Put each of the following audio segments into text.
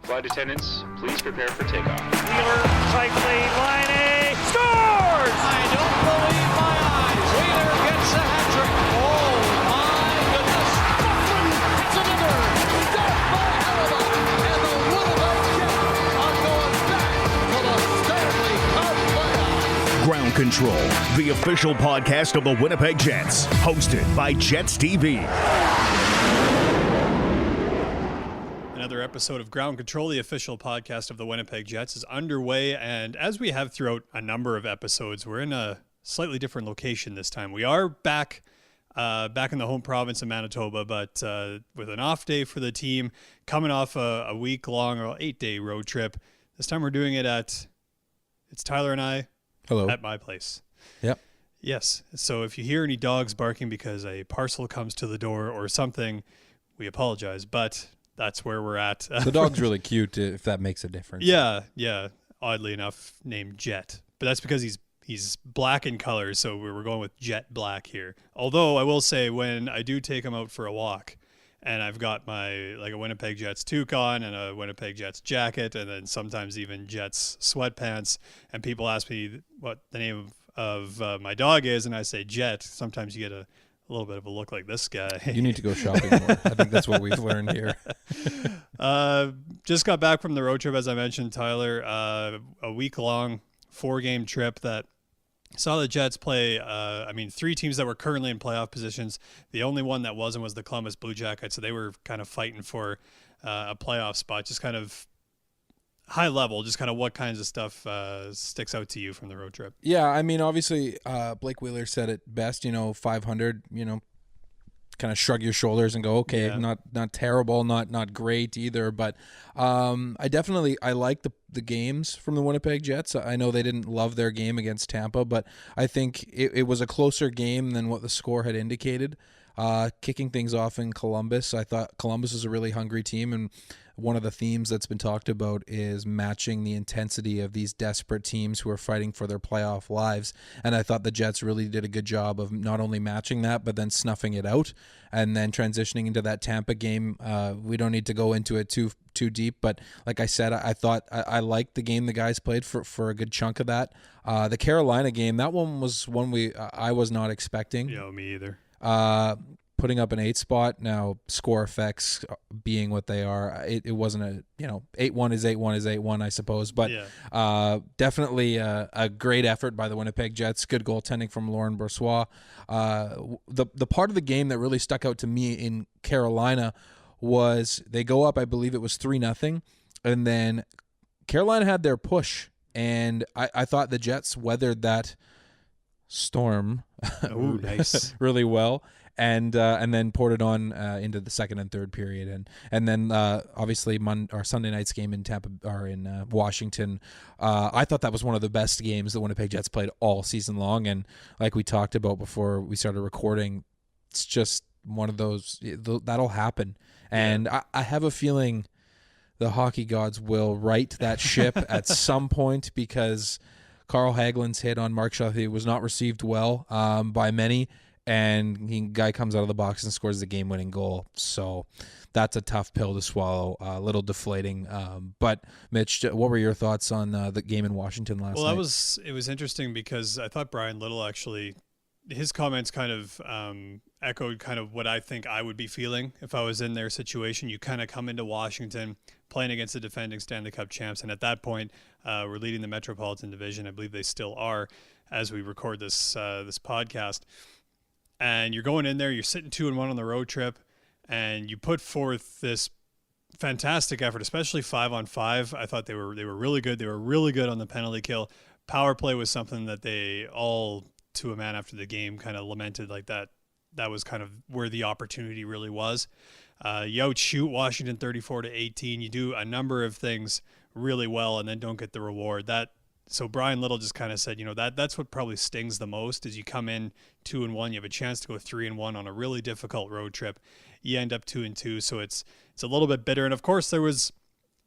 Flight attendants, please prepare for takeoff. Wheeler, safely, line A, scores! I don't believe my eyes. Wheeler gets a hat trick. Oh my goodness. Buffalo has another. Death by Alaba. And the Winnipeg Jets are going back to the Stanley Cup playoffs. Ground Control, the official podcast of the Winnipeg Jets, hosted by Jets TV. Another episode of Ground Control, the official podcast of the Winnipeg Jets, is underway, and as we have throughout a number of episodes, we're in a slightly different location this time. We are back in the home province of Manitoba, but with an off day for the team, coming off a week-long or 8-day road trip. This time we're doing it it's Tyler and I. Hello. At my place. Yep. Yes. So if you hear any dogs barking because a parcel comes to the door or something, we apologize, but that's where we're at. The dog's really cute, if that makes a difference. Yeah. Oddly enough, named Jet. But that's because he's black in color, so we're going with Jet Black here. Although I will say, when I do take him out for a walk, and I've got my a Winnipeg Jets toque on and a Winnipeg Jets jacket, and then sometimes even Jets sweatpants, and people ask me what the name of my dog is, and I say Jet, sometimes you get a little bit of a look like this guy. You need to go shopping more. I think that's what we've learned here. Just got back from the road trip, as I mentioned, Tyler. A week-long 4-game trip that saw the Jets play, 3 teams that were currently in playoff positions. The only one that wasn't was the Columbus Blue Jackets, so they were kind of fighting for a playoff spot. Just kind of high level, just kind of what kinds of stuff sticks out to you from the road trip? Yeah, I mean, obviously, Blake Wheeler said it best, 500, kind of shrug your shoulders and go, okay, yeah. not terrible, not great either, but I like the games from the Winnipeg Jets. I know they didn't love their game against Tampa, but I think it was a closer game than what the score had indicated. Kicking things off in Columbus, I thought Columbus was a really hungry team, and one of the themes that's been talked about is matching the intensity of these desperate teams who are fighting for their playoff lives. And I thought the Jets really did a good job of not only matching that, but then snuffing it out and then transitioning into that Tampa game. We don't need to go into it too deep, but like I said, I thought I liked the game the guys played for a good chunk of that. The Carolina game, that one was one I was not expecting. Yeah, me either. Putting up an 8 spot, now score effects being what they are, it wasn't 8-1 is 8-1 is 8-1, I suppose, but yeah. Definitely a great effort by the Winnipeg Jets. Good goaltending from Laurent Brossoit. The part of the game that really stuck out to me in Carolina was they go up, I believe it was 3-0, and then Carolina had their push, and I thought the Jets weathered that storm nice. really well. And then poured it on into the second and third period, and then obviously Sunday night's game in Tampa or in Washington. I thought that was one of the best games the Winnipeg Jets played all season long, and like we talked about before we started recording, it's just one of those that'll happen, and yeah. I have a feeling the hockey gods will right that ship at some point, because Carl Hagelin's hit on Mark Scheifele was not received well by many. And guy comes out of the box and scores the game-winning goal. So that's a tough pill to swallow, a little deflating. But, Mitch, what were your thoughts on the game in Washington last night? Well, it was interesting because I thought Brian Little actually, his comments kind of echoed kind of what I think I would be feeling if I was in their situation. You kind of come into Washington playing against the defending Stanley Cup champs, and at that point, we're leading the Metropolitan Division. I believe they still are as we record this podcast. And you're going in there, you're sitting 2-1 on the road trip, and you put forth this fantastic effort, especially 5-on-5. I thought they were really good. They were really good on the penalty kill. Power play was something that they all, to a man after the game, kind of lamented, like that was kind of where the opportunity really was. You outshoot Washington 34-18. You do a number of things really well and then don't get the reward. So Brian Little just kind of said, that's what probably stings the most is you come in 2-1, you have a chance to go 3-1 on a really difficult road trip. You end up 2-2, so it's a little bit bitter. And of course, there was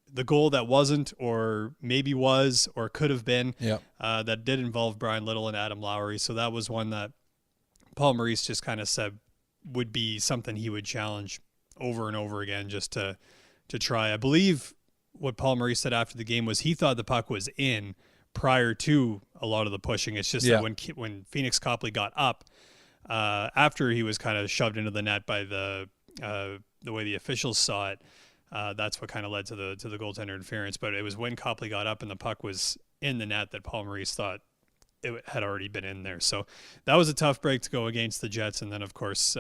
the goal that wasn't, or maybe was, or could have been, that did involve Brian Little and Adam Lowry. So that was one that Paul Maurice just kind of said would be something he would challenge over and over again just to try. I believe what Paul Maurice said after the game was he thought the puck was in prior to a lot of the pushing. It's just that when Phoenix Copley got up, after he was kind of shoved into the net by the way the officials saw it, that's what kind of led to the goaltender interference. But it was when Copley got up and the puck was in the net that Paul Maurice thought it had already been in there. So that was a tough break to go against the Jets. And then, of course,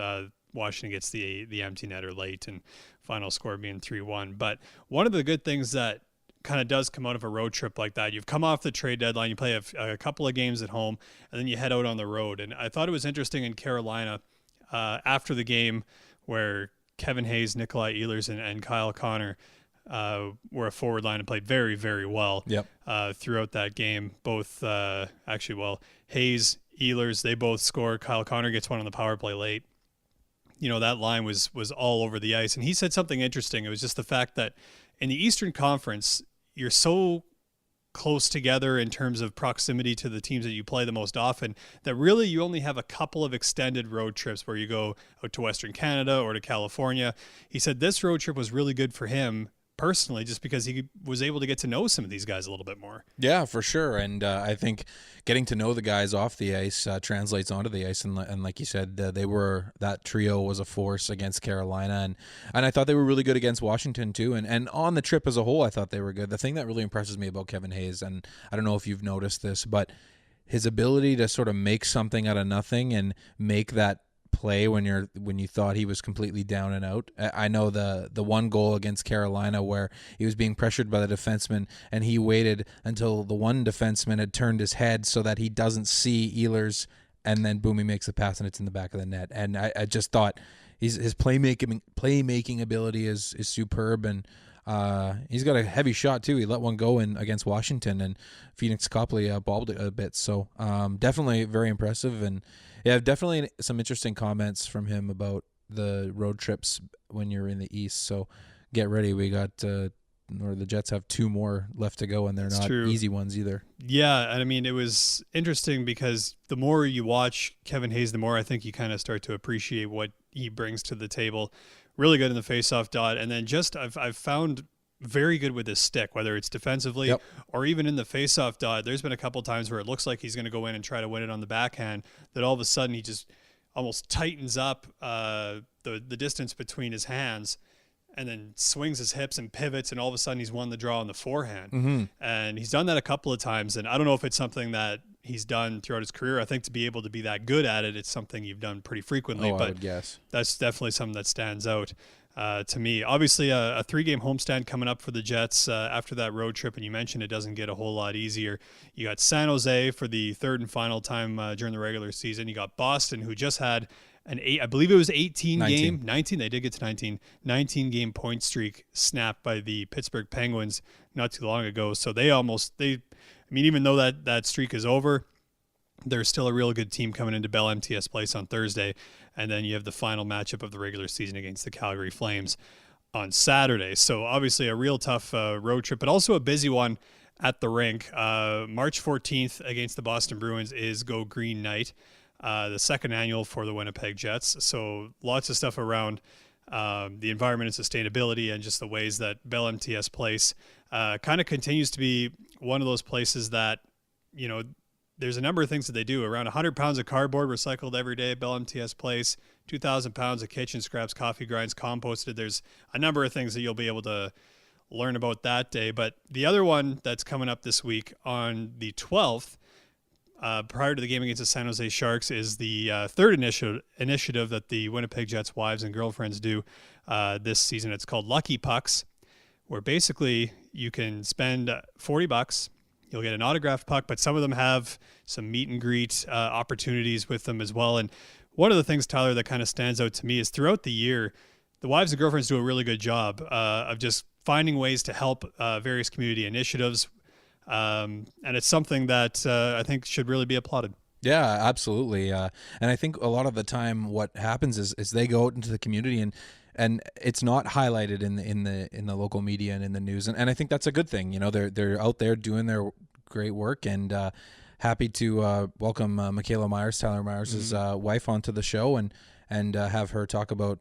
Washington gets the empty netter late and final score being 3-1. But one of the good things that kind of does come out of a road trip like that, you've come off the trade deadline, you play a couple of games at home, and then you head out on the road. And I thought it was interesting in Carolina after the game where Kevin Hayes, Nikolaj Ehlers, and Kyle Connor were a forward line and played very, very well throughout that game. Both, Hayes, Ehlers, they both score. Kyle Connor gets one on the power play late. That line was all over the ice. And he said something interesting. It was just the fact that in the Eastern Conference, you're so close together in terms of proximity to the teams that you play the most often that really you only have a couple of extended road trips where you go out to Western Canada or to California. He said this road trip was really good for him personally, just because he was able to get to know some of these guys a little bit more. Yeah, for sure. And I think getting to know the guys off the ice translates onto the ice. And like you said, that trio was a force against Carolina. And I thought they were really good against Washington too. And on the trip as a whole, I thought they were good. The thing that really impresses me about Kevin Hayes, and I don't know if you've noticed this, but his ability to sort of make something out of nothing and make that play when you thought he was completely down and out. I know the one goal against Carolina where he was being pressured by the defenseman and he waited until the one defenseman had turned his head so that he doesn't see Ehlers, and then boom, he makes the pass and it's in the back of the net. And I just thought his playmaking ability is superb, and he's got a heavy shot too. He let one go in against Washington, and Phoenix Copley bobbled it a bit. So definitely very impressive. And yeah, definitely some interesting comments from him about the road trips when you're in the East. So get ready. We got, the Jets have 2 more left to go, and they're not easy ones either. Yeah, and I mean, it was interesting because the more you watch Kevin Hayes, the more I think you kind of start to appreciate what he brings to the table. Really good in the faceoff dot, and then just I've found very good with his stick, whether it's defensively or even in the faceoff dot. There's been a couple times where it looks like he's going to go in and try to win it on the backhand, that all of a sudden he just almost tightens up the distance between his hands and then swings his hips and pivots, and all of a sudden he's won the draw on the forehand. Mm-hmm. And he's done that a couple of times, and I don't know if it's something that he's done throughout his career. I think to be able to be that good at it, it's something you've done pretty frequently. But I would guess that's definitely something that stands out to me. Obviously, a 3-game homestand coming up for the Jets after that road trip, and you mentioned it doesn't get a whole lot easier. You got San Jose for the 3rd and final time during the regular season. You got Boston, who just had I believe it was 19. They did get to 19 game point streak snapped by the Pittsburgh Penguins not too long ago. So even though that streak is over, they're still a real good team coming into Bell MTS Place on Thursday. And then you have the final matchup of the regular season against the Calgary Flames on Saturday. So obviously a real tough road trip, but also a busy one at the rink. March 14th against the Boston Bruins is Go Green Night. The 2nd annual for the Winnipeg Jets. So lots of stuff around the environment and sustainability, and just the ways that Bell MTS Place kind of continues to be one of those places that, there's a number of things that they do. Around 100 pounds of cardboard recycled every day at Bell MTS Place, 2,000 pounds of kitchen scraps, coffee grinds composted. There's a number of things that you'll be able to learn about that day. But the other one that's coming up this week on the 12th, prior to the game against the San Jose Sharks, is the 3rd initiative that the Winnipeg Jets wives and girlfriends do this season. It's called Lucky Pucks, where basically you can spend $40. You'll get an autographed puck, but some of them have some meet and greet opportunities with them as well. And one of the things, Tyler, that kind of stands out to me is throughout the year, the wives and girlfriends do a really good job of just finding ways to help various community initiatives. And it's something that I think should really be applauded. Yeah, absolutely. And I think a lot of the time what happens is they go out into the community and it's not highlighted in the local media and in the news. And I think that's a good thing. They're out there doing their great work, and happy to welcome Michela Myers, Tyler Myers' wife, onto the show and have her talk about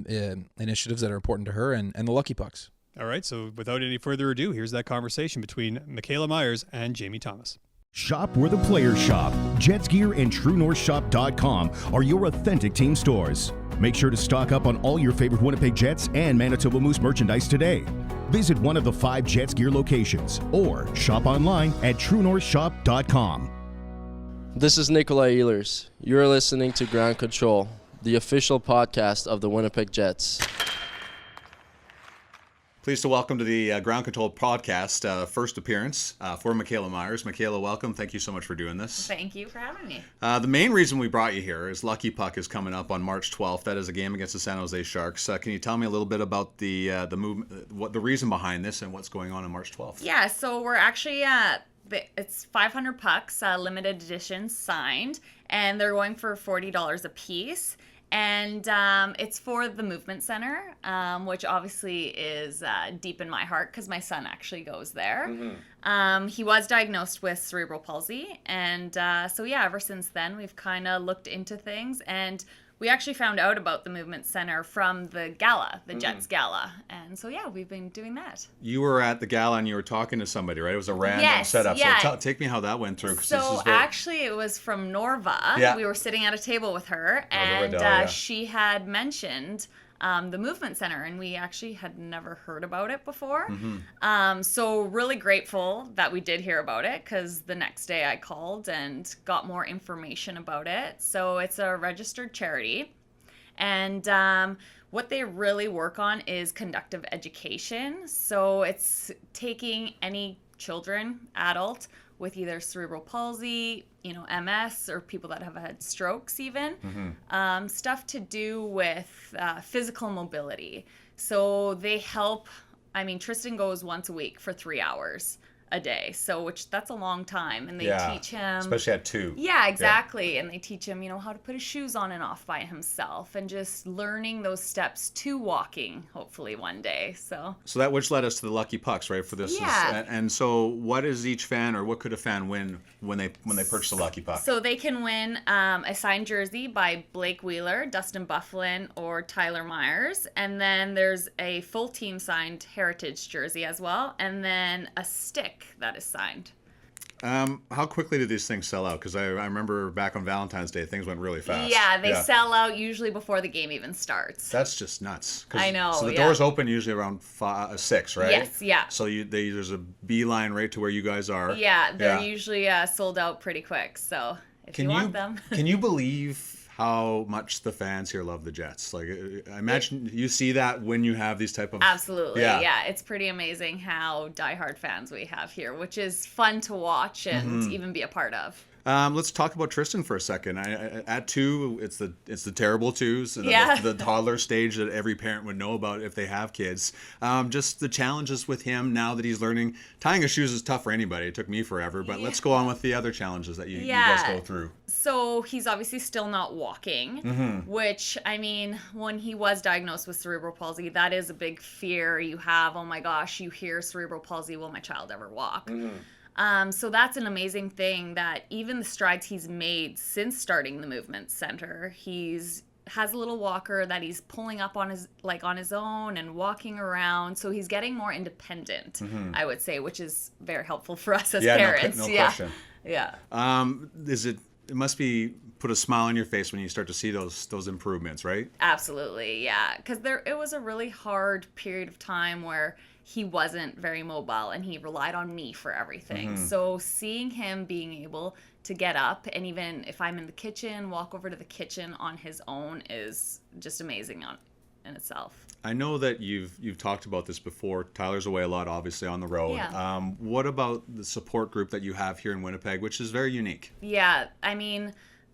initiatives that are important to her and the Lucky Pucks. All right, so without any further ado, here's that conversation between Michela Myers and Jamie Thomas. Shop where the players shop. Jets Gear and TrueNorthShop.com are your authentic team stores. Make sure to stock up on all your favorite Winnipeg Jets and Manitoba Moose merchandise today. Visit one of the 5 Jets Gear locations or shop online at TrueNorthShop.com. This is Nikolaj Ehlers. You're listening to Ground Control, the official podcast of the Winnipeg Jets. Pleased to welcome to the Ground Control podcast, first appearance for Michela Myers. Michela, welcome. Thank you so much for doing this. Thank you for having me. The main reason we brought you here is Lucky Puck is coming up on March 12th. That is a game against the San Jose Sharks. Can you tell me a little bit about the movement, what the reason behind this, and what's going on March 12th? Yeah, so we're actually it's 500 pucks, limited edition, signed, and they're going for $40 a piece. And it's for the Movement Centre, which obviously is deep in my heart because my son actually goes there. Mm-hmm. He was diagnosed with cerebral palsy. And so, yeah, ever since then, we've kind of looked into things. And we actually found out about the Movement Centre from the gala, the Jets gala. And so, yeah, we've been doing that. You were at the gala and you were talking to somebody, right? It was a random setup. Yeah. So take me how that went through. So actually it was from Norva. Yeah. We were sitting at a table with her and Riddell, she had mentioned the Movement Centre, and we actually had never heard about it before. Mm-hmm. So really grateful that we did hear about it, because the next day I called and got more information about it. So it's a registered charity, and what they really work on is conductive education. So it's taking any children, adult, with either cerebral palsy, MS, or people that have had strokes even. Mm-hmm. Stuff to do with physical mobility. So they help, Tristan goes once a week for 3 hours a day, that's a long time, and they teach him, especially at 2. Yeah, exactly. And they teach him, how to put his shoes on and off by himself, and just learning those steps to walking, hopefully one day. So that which led us to the Lucky Pucks, right? For this, and so what is each fan, or what could a fan win when they purchase a Lucky Puck? So they can win a signed jersey by Blake Wheeler, Dustin Byfuglien, or Tyler Myers, and then there's a full team signed Heritage jersey as well, and then a stick that is signed. How quickly do these things sell out? Because I remember back on Valentine's Day, things went really fast. Yeah, they sell out usually before the game even starts. That's just nuts. I know. So the doors open usually around 6, right? Yes, yeah. So there's a beeline right to where you guys are. Yeah, they're usually sold out pretty quick. So if you want them. Can you believe how much the fans here love the Jets? Like, I imagine you see that when you have these type of... Absolutely, yeah. It's pretty amazing how diehard fans we have here, which is fun to watch and even be a part of. Let's talk about Tristan for a second. At 2, it's the terrible 2s, the toddler stage that every parent would know about if they have kids. Just the challenges with him now that he's learning. Tying his shoes is tough for anybody. It took me forever, but let's go on with the other challenges that you guys go through. So he's obviously still not walking, which, when he was diagnosed with cerebral palsy, that is a big fear you have. Oh my gosh, you hear cerebral palsy, will my child ever walk? So that's an amazing thing, that even the strides he's made since starting the Movement Centre, has a little walker that he's pulling up on his own and walking around. So he's getting more independent, I would say, which is very helpful for us as parents. No question. Yeah. It must be put a smile on your face when you start to see those improvements, right? Absolutely, yeah. Because it was a really hard period of time where he wasn't very mobile and he relied on me for everything. So seeing him being able to get up, and even if I'm in the kitchen, walk over to the kitchen on his own, is just amazing in itself. I know that you've talked about this before. Tyler's away a lot, obviously, on the road. Yeah. What about the support group that you have here in Winnipeg, which is very unique? Yeah,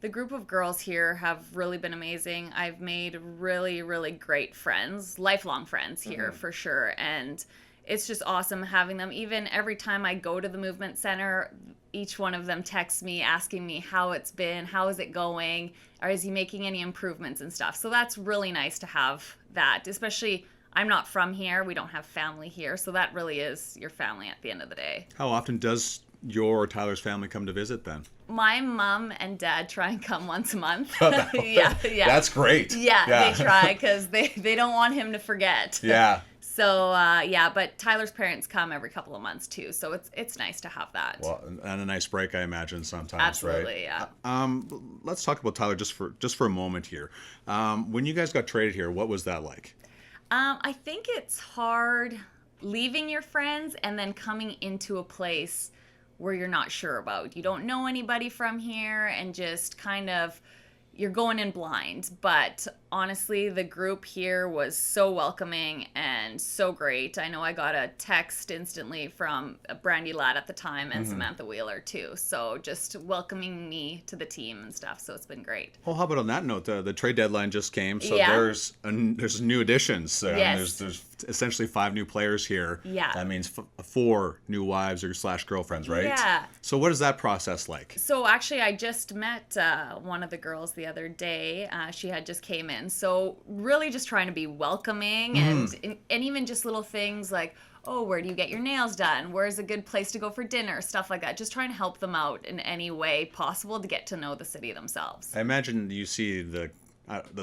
the group of girls here have really been amazing. I've made really, really great friends, lifelong friends here for sure. And it's just awesome having them. Even every time I go to the Movement Centre, each one of them texts me asking me how it's been, how is it going, or is he making any improvements and stuff. So that's really nice to have that, especially I'm not from here. We don't have family here. So that really is your family at the end of the day. How often does your or Tyler's family come to visit then? My mom and dad try and come once a month. Yeah. That's great. Yeah, they try because they don't want him to forget. Yeah. So but Tyler's parents come every couple of months too, so it's nice to have that. Well, and a nice break, I imagine, sometimes. Absolutely, right? yeah. Let's talk about Tyler just for a moment here. When you guys got traded here, what was that like? I think it's hard leaving your friends and then coming into a place where you're not sure about. You don't know anybody from here, and just kind of you're going in blind. But honestly, the group here was so welcoming and so great. I know I got a text instantly from Brandy Ladd at the time and Samantha Wheeler too. So just welcoming me to the team and stuff. So it's been great. Well, how about on that note, the trade deadline just came, so Yeah. there's new additions. Yes. There's essentially 5 new players here. Yeah. That means 4 new wives or / girlfriends, right? Yeah. So what is that process like? So actually, I just met one of the girls the other day. She had just came in. So really just trying to be welcoming and even just little things like, oh, where do you get your nails done? Where's a good place to go for dinner? Stuff like that. Just trying to help them out in any way possible to get to know the city themselves. I imagine you see the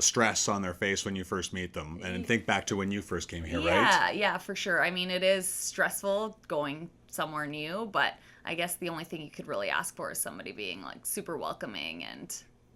stress on their face when you first meet them, and think back to when you first came here, right? Yeah, for sure. I mean, it is stressful going somewhere new, but I guess the only thing you could really ask for is somebody being like super welcoming and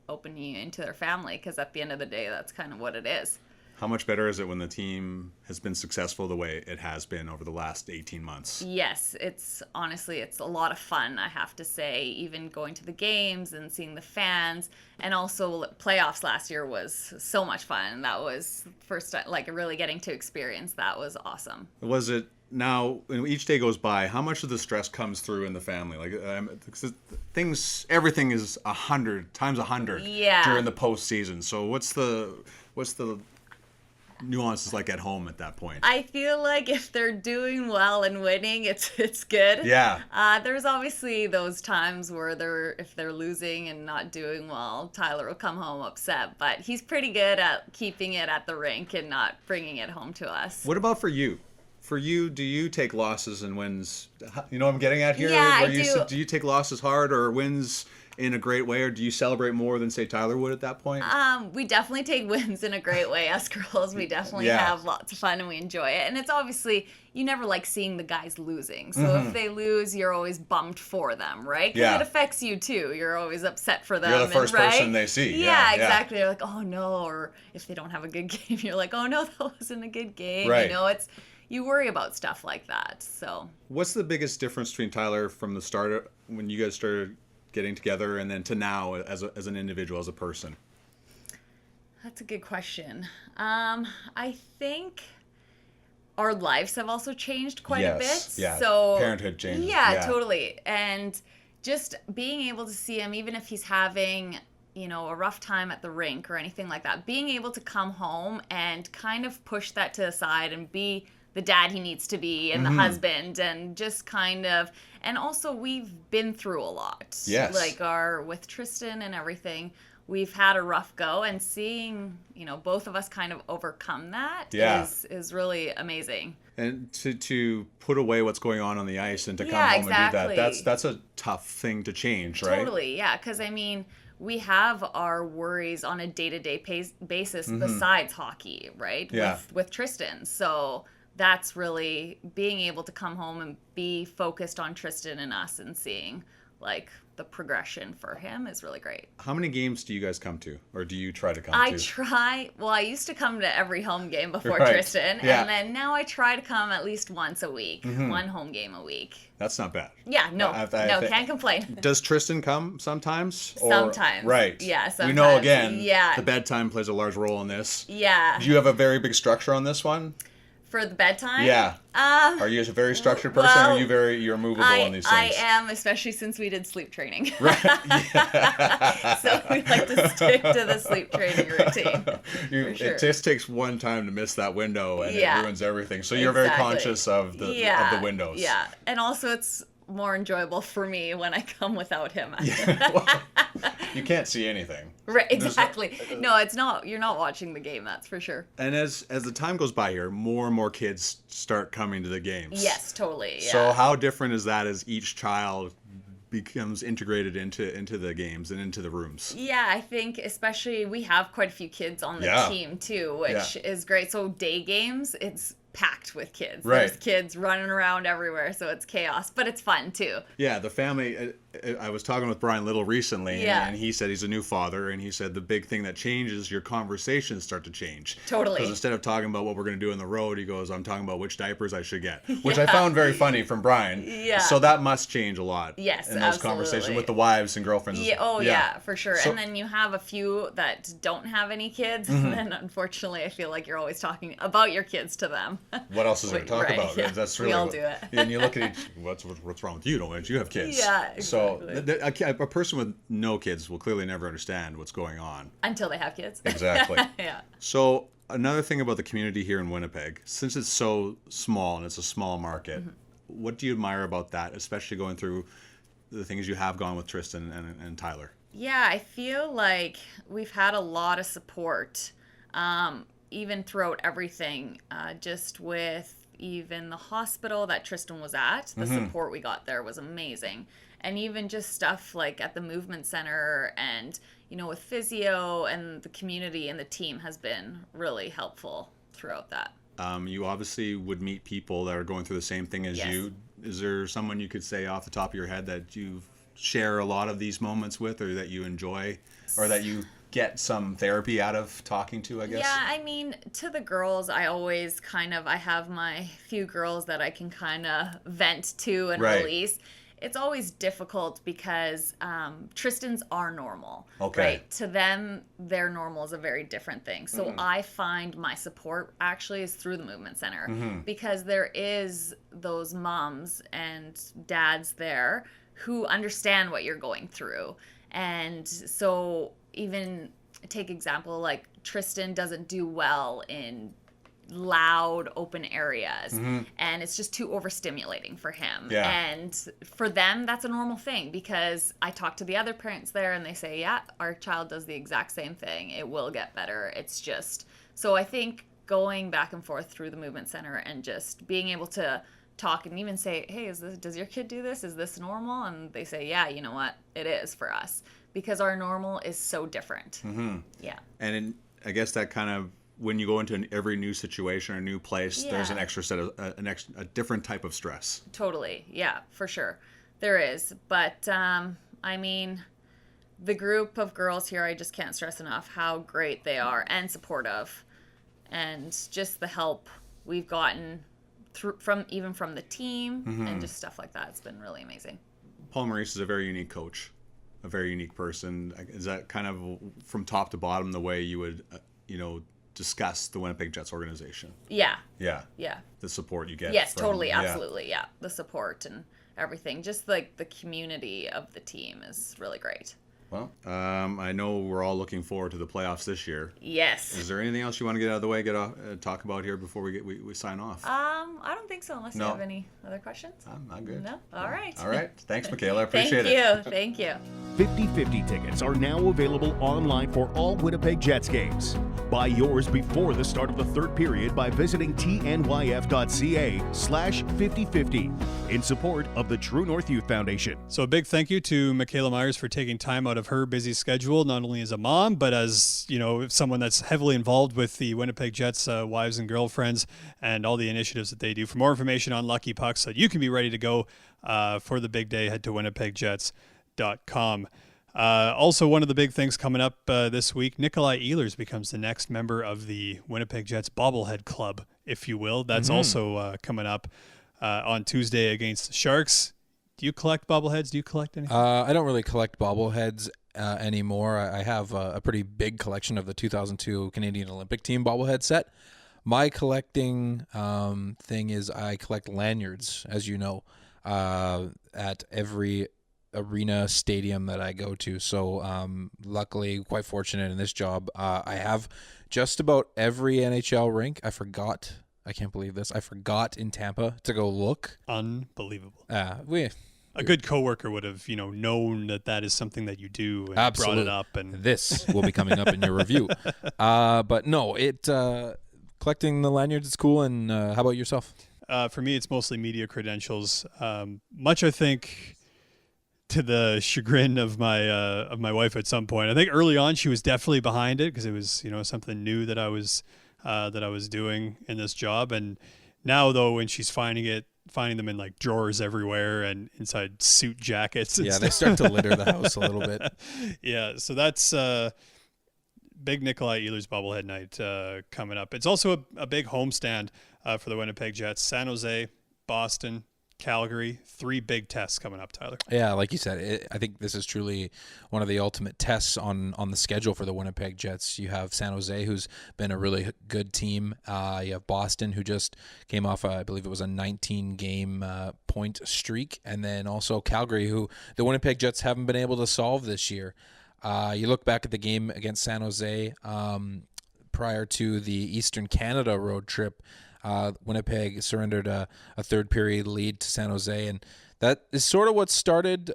opening you into their family, because at the end of the day, that's kind of what it is. How much better is it when the team has been successful the way it has been over the last 18 months? Yes, it's honestly a lot of fun, I have to say, even going to the games and seeing the fans. And also playoffs last year was so much fun. That was first time, like really getting to experience that was awesome. Was it now, when each day goes by, how much of the stress comes through in the family? Like everything is 100 times 100 during the postseason. So what's the nuances like at home at that point? I feel like if they're doing well and winning, it's good. Yeah. There's obviously those times where if they're losing and not doing well, Tyler will come home upset. But he's pretty good at keeping it at the rink and not bringing it home to us. What about for you? For you, do you take losses and wins? You know what I'm getting at here? Yeah, I do. Do you take losses hard or wins in a great way, or do you celebrate more than, say, Tyler would at that point? We definitely take wins in a great way. Us girls, we definitely have lots of fun and we enjoy it. And it's obviously, you never like seeing the guys losing. So if they lose, you're always bummed for them, right? Because it affects you too. You're always upset for them. You're the first person they see. Yeah, exactly. You're like, oh no. Or if they don't have a good game, you're like, oh no, that wasn't a good game. Right. You know, you worry about stuff like that. So what's the biggest difference between Tyler from the start, when you guys started getting together, and then to now as an individual, as a person? That's a good question. I think our lives have also changed quite a bit. Yeah. So parenthood changes. Yeah, totally. And just being able to see him, even if he's having, a rough time at the rink or anything like that, being able to come home and kind of push that to the side and be the dad he needs to be and the husband, and just kind of, and also we've been through a lot. Yes. Like with Tristan and everything, we've had a rough go, and seeing, both of us kind of overcome that is really amazing. And to put away what's going on the ice and to come home and do that, that's a tough thing to change, right? Totally, yeah, because I mean, we have our worries on a day-to-day basis besides hockey, right? Yeah. With Tristan. So that's really being able to come home and be focused on Tristan and us and seeing like the progression for him is really great. How many games do you guys come to, or do you try to come to? Well, I used to come to every home game before Right. Tristan, Yeah. and then now I try to come at least once a week, one home game a week. That's not bad. Yeah, no, can't complain. Does Tristan come sometimes? Sometimes. Right. Yeah, sometimes. We know, again, Yeah. the bedtime plays a large role in this. Yeah. Do you have a very big structure on this one? For the bedtime? Yeah. Are you a very structured person, or are you you're movable on these things? I am, especially since we did sleep training. Right. So we like to stick to the sleep training routine. For sure. It just takes one time to miss that window, and it ruins everything. So you're very conscious of the windows. Yeah, and also it's more enjoyable for me when I come without him. Well, you can't see anything. Right, exactly. No, it's not. You're not watching the game, that's for sure. And as the time goes by here, more and more kids start coming to the games. Yes, totally. Yeah. So how different is that as each child becomes integrated into the games and into the rooms? Yeah, I think especially we have quite a few kids on the team too, which is great. So day games, it's packed with kids. Right. There's kids running around everywhere, so it's chaos, but it's fun too. Yeah, the family. I was talking with Brian Little recently, Yeah. and he said he's a new father, and he said the big thing that changes, your conversations start to change. Totally. Because instead of talking about what we're going to do on the road, he goes, I'm talking about which diapers I should get, which I found very funny from Brian. Yeah. So that must change a lot. Yes, in those absolutely. conversations with the wives and girlfriends. Yeah, oh yeah, for sure. So- and then you have a few that don't have any kids, and then unfortunately I feel like you're always talking about your kids to them. What else is there to talk Right, about? yeah. That's We really all do it. And you look at each, what's wrong with you? Don't you have kids? Yeah, So exactly. a person with no kids will clearly never understand what's going on. Until they have kids. Exactly. Yeah. So another thing about the community here in Winnipeg, since it's so small and it's a small market, what do you admire about that, especially going through the things you have gone with Tristan and Tyler? Yeah, I feel like we've had a lot of support, even throughout everything, just with even the hospital that Tristan was at. The support we got there was amazing. And even just stuff like at the Movement Centre and, with physio, and the community and the team has been really helpful throughout that. You obviously would meet people that are going through the same thing as Yes. you. Is there someone you could say off the top of your head that you share a lot of these moments with, or that you enjoy, or that you get some therapy out of talking to, I guess? Yeah, I mean, to the girls, I always I have my few girls that I can kind of vent to and Right. release. It's always difficult because Tristan's are normal. Okay. Right? To them, their normal is a very different thing. So I find my support actually is through the Movement Center, because there is those moms and dads there who understand what you're going through. And so even take example, like Tristan doesn't do well in loud open areas, and it's just too overstimulating for him. Yeah. And for them, that's a normal thing, because I talk to the other parents there and they say, yeah, our child does the exact same thing. It will get better. It's just, so I think going back and forth through the Movement Center and just being able to talk and even say, hey, does your kid do this? Is this normal? And they say, yeah, you know what? It is for us, because our normal is so different. Yeah. And I guess that kind of, when you go into every new situation or new place, there's an Yeah. extra set of a different type of stress. Totally. Yeah, for sure. There is. But, I mean, the group of girls here, I just can't stress enough how great they are and supportive. And just the help we've gotten from the team and just stuff like that. It's been really amazing. Paul Maurice is a very unique coach, a very unique person. Is that kind of from top to bottom the way you would, discuss the Winnipeg Jets organization? Yeah. Yeah. Yeah. The support you get. Yes, from- totally. yeah. Absolutely. Yeah. The support and everything. Just like the community of the team is really great. Well, I know we're all looking forward to the playoffs this year. Yes. Is there anything else you want to get out of the way, talk about here before we sign off? I don't think so, unless No. you have any other questions. I'm good. No? All right. All right. Thanks, Michela. I appreciate Thank it. you. Thank you. 50/50 tickets are now available online for all Winnipeg Jets games. Buy yours before the start of the third period by visiting tnyf.ca/5050 in support of the True North Youth Foundation. So a big thank you to Michela Myers for taking time out of her busy schedule, not only as a mom, but as, someone that's heavily involved with the Winnipeg Jets wives and girlfriends and all the initiatives that they do. For more information on Lucky Pucks, so you can be ready to go for the big day, head to winnipegjets.com. Also, one of the big things coming up this week, Nikolaj Ehlers becomes the next member of the Winnipeg Jets bobblehead club, if you will. That's also coming up on Tuesday against the Sharks. Do you collect bobbleheads? Do you collect anything? I don't really collect bobbleheads anymore. I have a pretty big collection of the 2002 Canadian Olympic team bobblehead set. My collecting thing is I collect lanyards, as you know, at every arena stadium that I go to. So luckily, quite fortunate in this job. I have just about every NHL rink. I can't believe this. I forgot in Tampa to go look. Unbelievable. A good coworker would have, known that is something that you do and Absolutely. brought it up. And this will be coming up in your review. But no, collecting the lanyards is cool. And how about yourself? For me, it's mostly media credentials. Much, I think, to the chagrin of my wife at some point. I think early on she was definitely behind it because it was something new that I was doing in this job, and Now, though, when she's finding them in like drawers everywhere and inside suit jackets. Yeah, they start to litter the house a little bit. Yeah, so that's big Nikolaj Ehlers bobblehead night coming up. It's also a big homestand for the Winnipeg Jets. San Jose, Boston, Calgary, 3 big tests coming up, Tyler. Yeah, like you said, I think this is truly one of the ultimate tests on the schedule for the Winnipeg Jets. You have San Jose, who's been a really good team. You have Boston, who just came off, I believe it was a 19-game point streak. And then also Calgary, who the Winnipeg Jets haven't been able to solve this year. You look back at the game against San Jose prior to the Eastern Canada road trip. Winnipeg surrendered a third period lead to San Jose, and that is sort of what started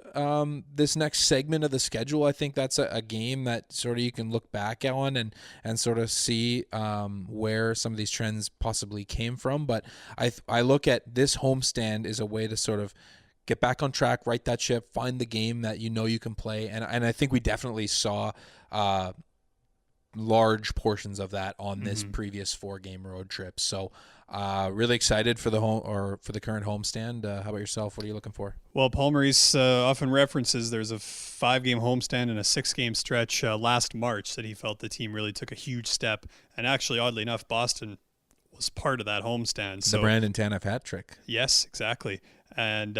this next segment of the schedule. I think that's a game that sort of you can look back on and sort of see where some of these trends possibly came from. But I look at this homestand as a way to sort of get back on track, right that ship, find the game that you know you can play, and I think we definitely saw large portions of that on this previous 4-game road trip. So really excited for the current homestand. How about yourself? What are you looking for? Well, Paul Maurice often references there's a 5-game homestand and a 6-game stretch last March that he felt the team really took a huge step. And actually, oddly enough, Boston was part of that homestand. The Brandon Tanev hat trick. Yes, exactly. And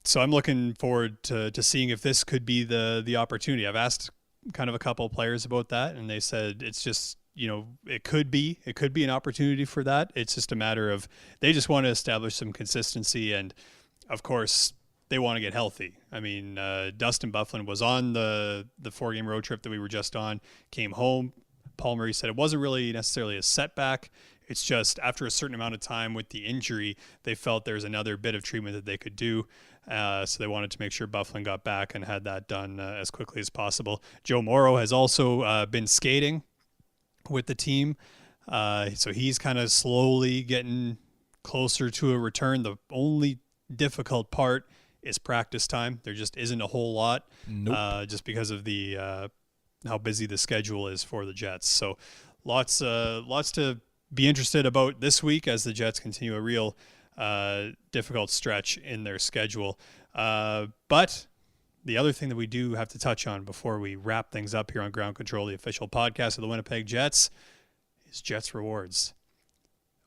so I'm looking forward to seeing if this could be the opportunity. I've asked kind of a couple of players about that, and they said it's just, it could be an opportunity for that. It's just a matter of they just want to establish some consistency, and of course they want to get healthy. I mean, Dustin Byfuglien was on the 4-game road trip that we were just on, came home. Paul Murray said it wasn't really necessarily a setback. It's just after a certain amount of time with the injury, they felt there's another bit of treatment that they could do. So they wanted to make sure Byfuglien got back and had that done as quickly as possible. Joe Morrow has also been skating with the team. So he's kind of slowly getting closer to a return. The only difficult part is practice time. There just isn't a whole lot, just because of the how busy the schedule is for the Jets. So lots to be interested about this week as the Jets continue a real difficult stretch in their schedule. But the other thing that we do have to touch on before we wrap things up here on Ground Control, the official podcast of the Winnipeg Jets, is Jets Rewards.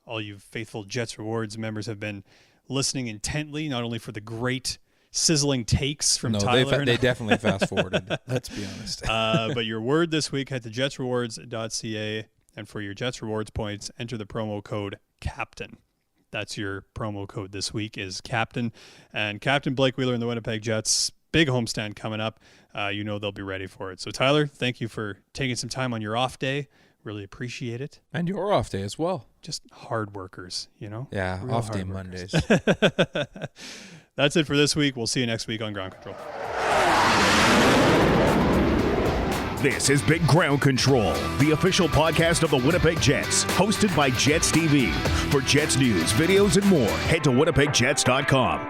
All you faithful Jets Rewards members have been listening intently, not only for the great sizzling takes from Tyler. They definitely fast forwarded. Let's be honest. But your word this week, head to jetsrewards.ca, and for your Jets Rewards points, enter the promo code CAPTAIN. That's your promo code this week is CAPTAIN. And Captain Blake Wheeler and the Winnipeg Jets, big homestand coming up. They'll be ready for it. So Tyler, thank you for taking some time on your off day. Really appreciate it. And your off day as well. Just hard workers, Yeah, real off day hard Mondays. That's it for this week. We'll see you next week on Ground Control. This is Big Ground Control, the official podcast of the Winnipeg Jets, hosted by Jets TV. For Jets news, videos, and more, head to winnipegjets.com.